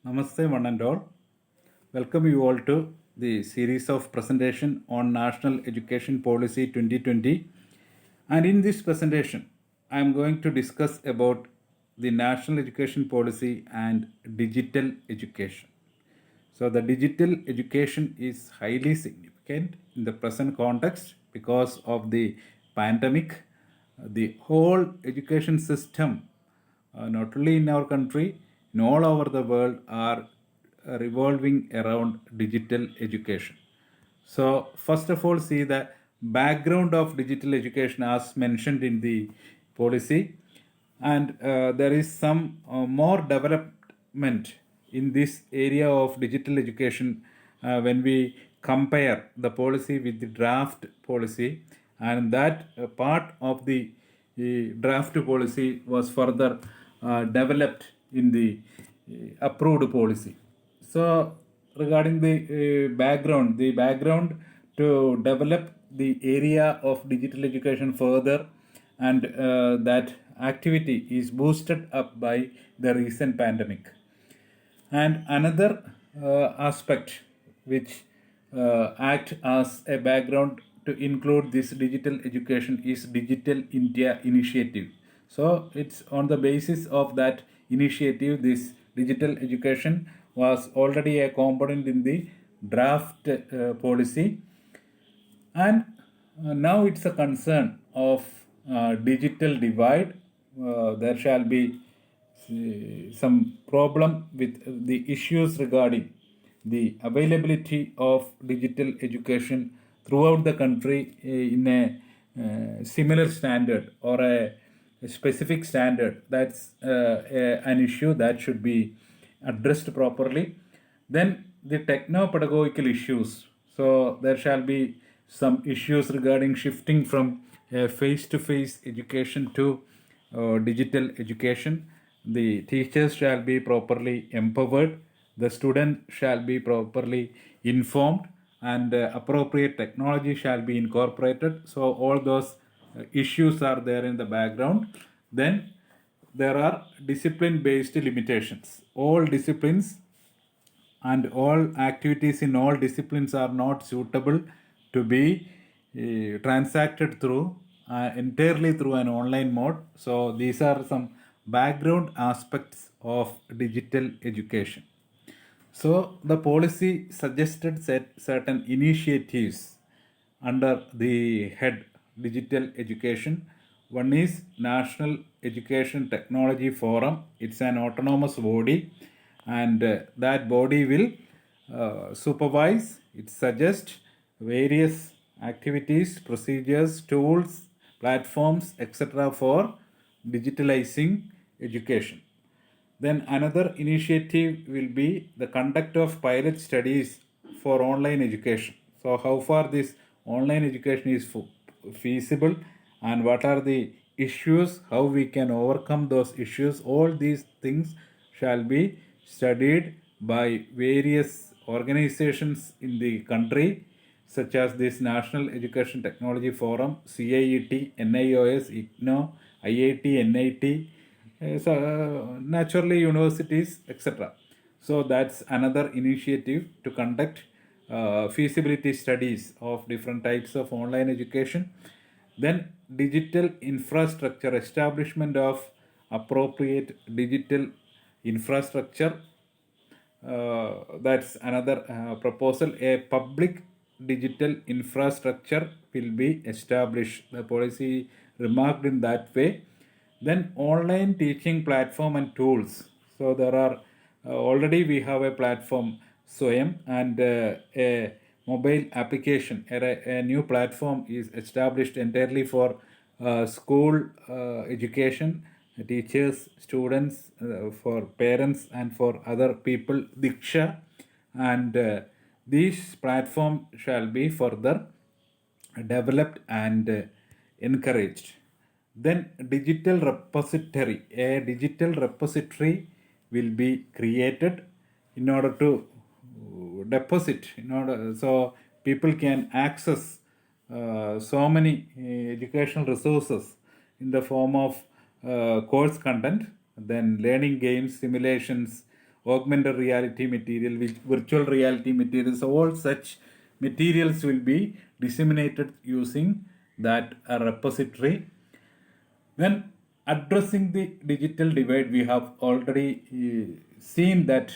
Namaste, one and all. Welcome you all to the series of presentation on National Education Policy 2020. And in this presentation, I am going to discuss about the National Education Policy and digital education. So the digital education is highly significant in the present context because of the pandemic. The whole education system, not only in our country, in all over the world, are revolving around digital education. So first of all, see the background of digital education as mentioned in the policy, and there is some more development in this area of digital education when we compare the policy with the draft policy, and that part of the draft policy was further developed in the approved policy. So, regarding the background to develop the area of digital education further, and that activity is boosted up by the recent pandemic. And another aspect which act as a background to include this digital education is Digital India Initiative. So it's on the basis of that initiative, this digital education was already a component in the draft policy, and now it's a concern of digital divide. There shall be some problem with the issues regarding the availability of digital education throughout the country in a similar standard or a specific standard. That's an issue that should be addressed properly. Then the techno-pedagogical issues. So there shall be some issues regarding shifting from face-to-face education to digital education. The teachers shall be properly empowered. The student shall be properly informed, and appropriate technology shall be incorporated. So all those issues are there in the background. Then there are discipline based limitations. All disciplines and all activities in all disciplines are not suitable to be transacted through entirely through an online mode. So these are some background aspects of digital education. So the policy suggested certain initiatives under the head digital education. One is National Education Technology Forum. It's an autonomous body, and that body will supervise, it suggests various activities, procedures, tools, platforms, etc. for digitalizing education. Then another initiative will be the conduct of pilot studies for online education. So how far this online education is feasible, and what are the issues, how we can overcome those issues, all these things shall be studied by various organizations in the country, such as this National Education Technology Forum, CIET, NIOS, IGNO, IIT, NIT, naturally universities, etc. So that's another initiative to conduct feasibility studies of different types of online education. Then digital infrastructure, establishment of appropriate digital infrastructure. That's another proposal. A public digital infrastructure will be established. The policy remarked in that way. Then online teaching platform and tools. So there are already we have a platform Swayam, and a mobile application. A new platform is established entirely for school education, teachers, students, for parents, and for other people, Diksha, and these platform shall be further developed and encouraged. Then digital repository. A digital repository will be created in order to deposit, in order so people can access so many educational resources in the form of course content, then learning games, simulations, augmented reality material, virtual reality materials, all such materials will be disseminated using that repository. When addressing the digital divide, we have already seen that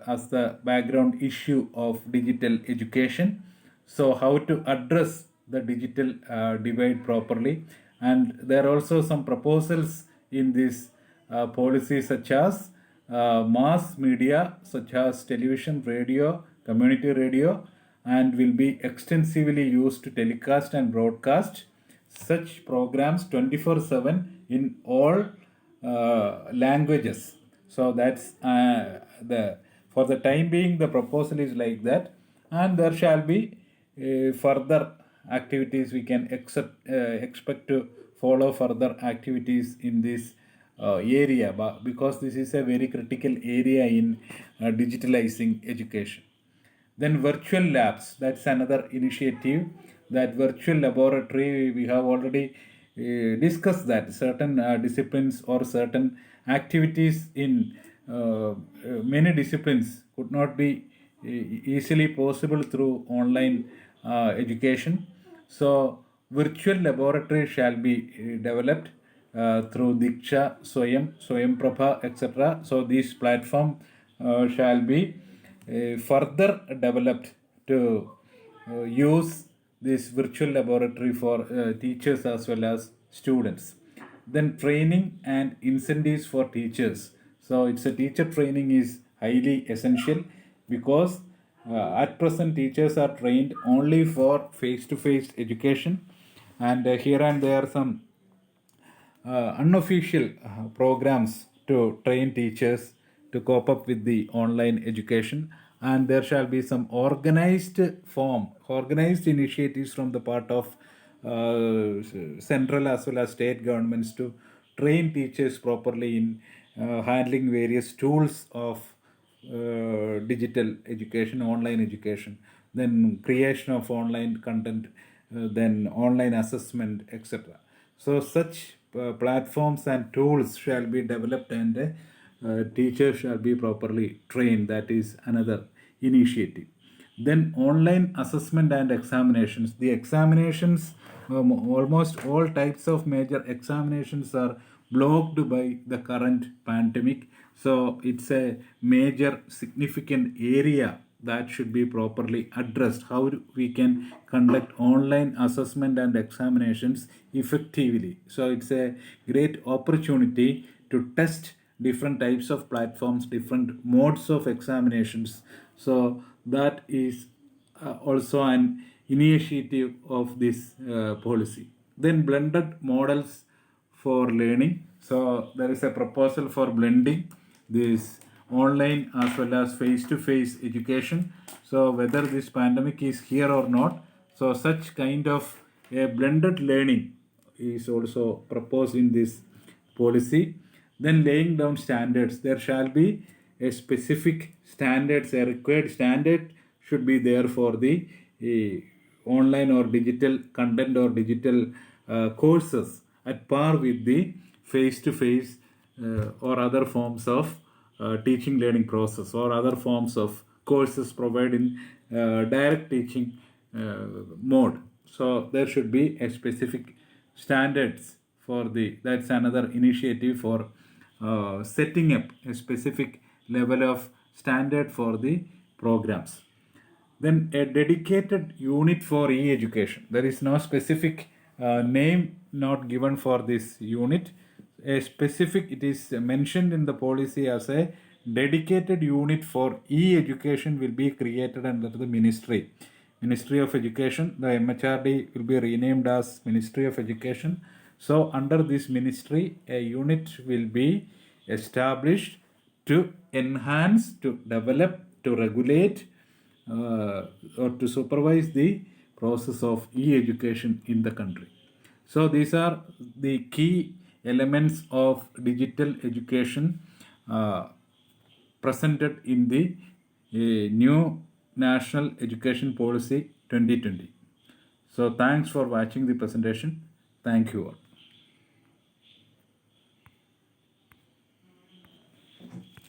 as the background issue of digital education. So, how to address the digital divide properly, and there are also some proposals in this policy, such as mass media, such as television, radio, community radio, and will be extensively used to telecast and broadcast such programs 24/7 in all languages. So that's the for the time being the proposal is like that, and there shall be further activities we can expect to follow further activities in this area, because this is a very critical area in digitalizing education. Then virtual labs, that's another initiative. That virtual laboratory, we have already discussed that certain disciplines or certain activities in many disciplines could not be easily possible through online education. So virtual laboratory shall be developed through Diksha, Swayam Prabha, etc. So these platform shall be further developed to use this virtual laboratory for teachers as well as students. Then training and incentives for teachers. So it's a teacher training is highly essential, because at present teachers are trained only for face-to-face education, and here and there some unofficial programs to train teachers to cope up with the online education, and there shall be some organized initiatives from the part of central as well as state governments to train teachers properly in handling various tools of digital education, online education, then creation of online content, then online assessment, etc. So such platforms and tools shall be developed, and teachers shall be properly trained. That is another initiative. Then online assessment and examinations. The examinations, almost all types of major examinations are blocked by the current pandemic. So it's a major significant area that should be properly addressed. How we can conduct online assessment and examinations effectively. So it's a great opportunity to test different types of platforms, different modes of examinations. So that is also an initiative of this policy. Then blended models for learning. So there is a proposal for blending this online as well as face-to-face education. So whether this pandemic is here or not, so such kind of a blended learning is also proposed in this policy. Then laying down standards. There shall be a specific standards, a required standard should be there for the online or digital content or digital courses at par with the face-to-face or other forms of teaching learning process, or other forms of courses provided in direct teaching mode. So there should be a specific standards for the, that's another initiative for setting up a specific level of standard for the programs. Then a dedicated unit for e-education. There is no specific name not given for this unit. A specific, it is mentioned in the policy as a dedicated unit for e-education will be created under the Ministry of Education. The MHRD will be renamed as Ministry of Education. So under this ministry, a unit will be established to enhance, to develop, to regulate, or to supervise the process of e-education in the country. So these are the key elements of digital education presented in the new National Education Policy 2020. So thanks for watching the presentation. Thank you all.